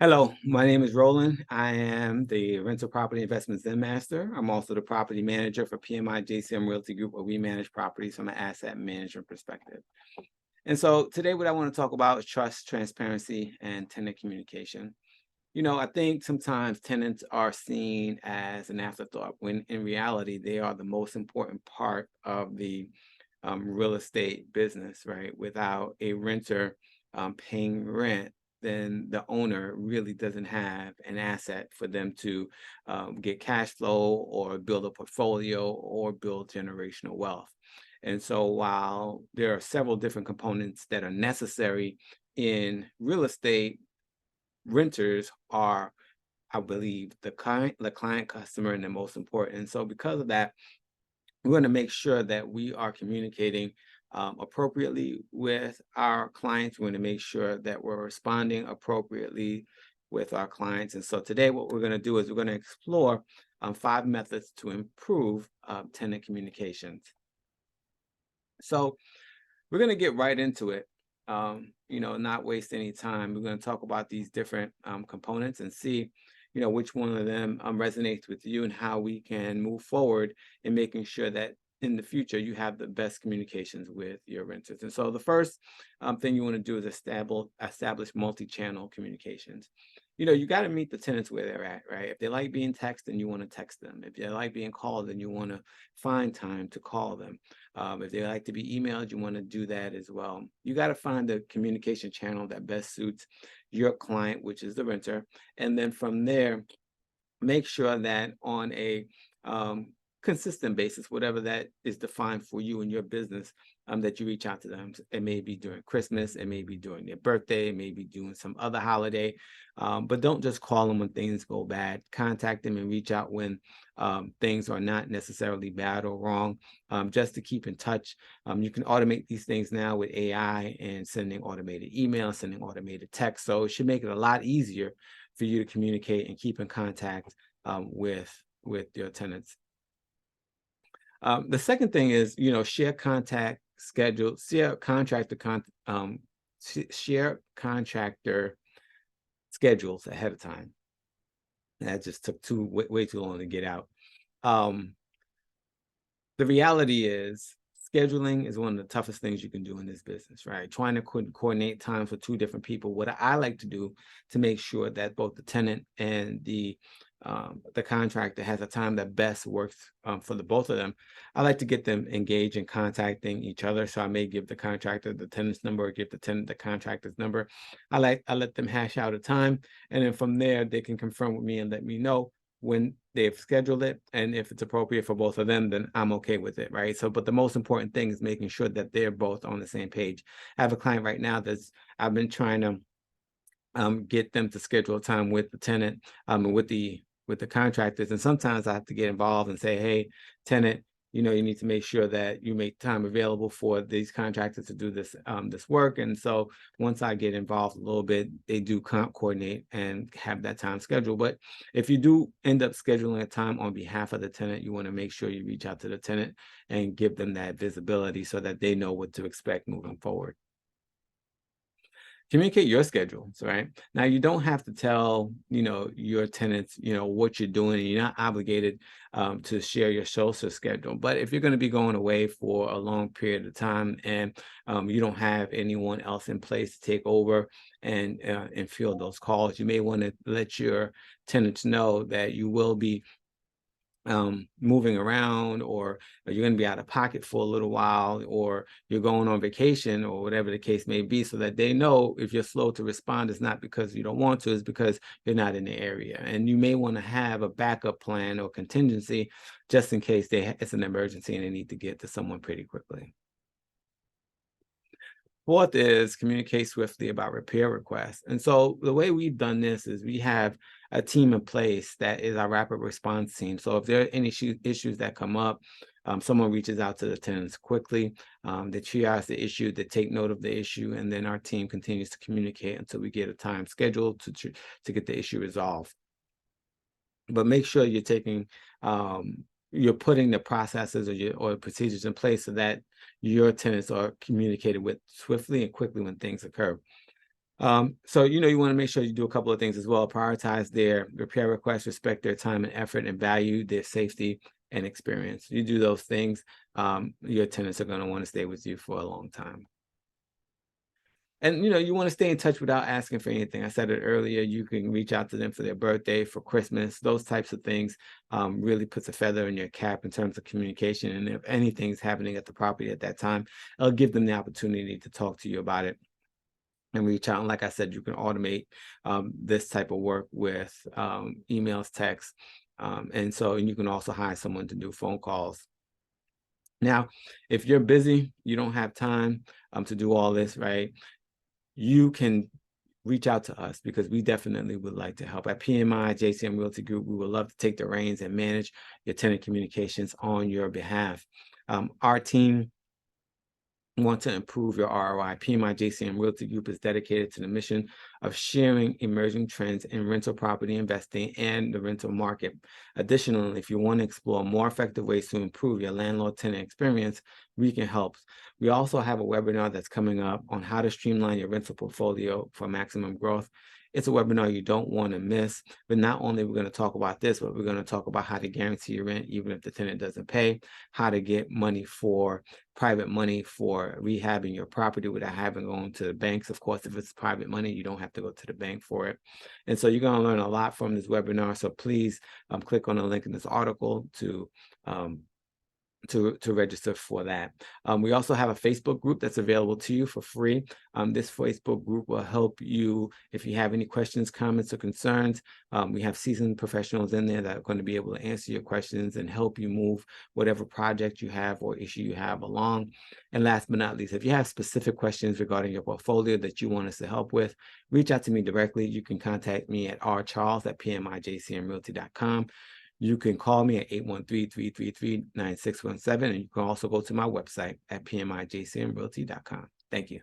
Hello, my name is Roland. I am the Rental Property Investment Zen Master. I'm also the property manager for PMI JCM Realty Group, where we manage properties from an asset management perspective. And so today, what I want to talk about is trust, transparency, and tenant communication. I think sometimes tenants are seen as an afterthought when in reality, they are the most important part of the real estate business, right? Without a renter paying rent, then the owner really doesn't have an asset for them to get cash flow or build a portfolio or build generational wealth. And so while there are several different components that are necessary in real estate, renters are, I believe, the client customer and the most important. And so because of that, we want to make sure that we are communicating appropriately with our clients. We want to make sure that we're responding appropriately with our clients. And so today, what we're going to do is we're going to explore 5 methods to improve tenant communications. So we're going to get right into it. Not waste any time. We're going to talk about these different components and see which one of them resonates with you and how we can move forward in making sure that in the future you have the best communications with your renters. And so the first thing you want to do is establish multi-channel communications. You got to meet the tenants where they're at, right? If they like being texted, then you want to text them. If they like being called, then you want to find time to call them. If they like to be emailed, you want to do that as well. You got to find the communication channel that best suits your client, which is the renter. And then from there, make sure that on a consistent basis, whatever that is defined for you and your business, that you reach out to them. It may be during Christmas, it may be during their birthday, it may be doing some other holiday, but don't just call them when things go bad. Contact them and reach out when things are not necessarily bad or wrong, just to keep in touch. You can automate these things now with AI and sending automated emails, sending automated text. So it should make it a lot easier for you to communicate and keep in contact with your tenants. The second thing is, share contact schedule, share contractor schedules ahead of time. That just took way too long to get out. The reality is scheduling is one of the toughest things you can do in this business, right? Trying to coordinate times for two different people. What I like to do to make sure that both the tenant and the contractor has a time that best works for the both of them, I like to get them engaged in contacting each other. So I may give the contractor the tenant's number or give the tenant the contractor's number. I let them hash out a time, and then from there they can confirm with me and let me know when they've scheduled it, and if it's appropriate for both of them, then I'm okay with it, right? So, but the most important thing is making sure that they're both on the same page. I have a client right now I've been trying to get them to schedule a time with the tenant, and with the contractors, and sometimes I have to get involved and say, hey, tenant, you need to make sure that you make time available for these contractors to do this work. And so once I get involved a little bit, they do coordinate and have that time scheduled. But if you do end up scheduling a time on behalf of the tenant, you want to make sure you reach out to the tenant and give them that visibility so that they know what to expect moving forward. Communicate your schedules, right? Now, you don't have to tell, your tenants, what you're doing, and you're not obligated to share your social schedule. But if you're going to be going away for a long period of time and you don't have anyone else in place to take over and field those calls, you may want to let your tenants know that you will be moving around, or you're going to be out of pocket for a little while, or you're going on vacation, or whatever the case may be, so that they know if you're slow to respond, it's not because you don't want to, it's because you're not in the area. And you may want to have a backup plan or contingency just in case it's an emergency and they need to get to someone pretty quickly. Fourth is communicate swiftly about repair requests. And so the way we've done this is we have a team in place that is our rapid response team. So if there are any issues that come up, someone reaches out to the tenants quickly, they triage the issue, they take note of the issue, and then our team continues to communicate until we get a time scheduled to get the issue resolved. But make sure you're putting the processes or procedures in place so that your tenants are communicated with swiftly and quickly when things occur. So, you want to make sure you do a couple of things as well. Prioritize their repair requests, respect their time and effort, and value their safety and experience. You do those things, your tenants are going to want to stay with you for a long time. And, you want to stay in touch without asking for anything. I said it earlier, you can reach out to them for their birthday, for Christmas, those types of things really puts a feather in your cap in terms of communication. And if anything's happening at the property at that time, it'll give them the opportunity to talk to you about it and reach out. And like I said, you can automate this type of work with emails, texts. And you can also hire someone to do phone calls. Now, if you're busy, you don't have time to do all this, right? You can reach out to us because we definitely would like to help. At PMI JCM Realty Group, we would love to take the reins and manage your tenant communications on your behalf. Our team want to improve your ROI. PMI JCM Realty Group is dedicated to the mission of sharing emerging trends in rental property investing and the rental market. Additionally, if you want to explore more effective ways to improve your landlord-tenant experience, we can help. We also have a webinar that's coming up on how to streamline your rental portfolio for maximum growth. It's a webinar you don't want to miss, but not only are we going to talk about this, but we're going to talk about how to guarantee your rent even if the tenant doesn't pay, how to get private money for rehabbing your property without having gone to the banks. Of course, if it's private money, you don't have to go to the bank for it. And so you're going to learn a lot from this webinar. So please click on the link in this article to register for that. We also have a Facebook group that's available to you for free. This Facebook group will help you if you have any questions, comments, or concerns. We have seasoned professionals in there that are going to be able to answer your questions and help you move whatever project you have or issue you have along. And last but not least, if you have specific questions regarding your portfolio that you want us to help with, reach out to me directly. You can contact me at rcharles@pmijcmrealty.com. You can call me at 813-333-9617, and you can also go to my website at pmijcmrealty.com. Thank you.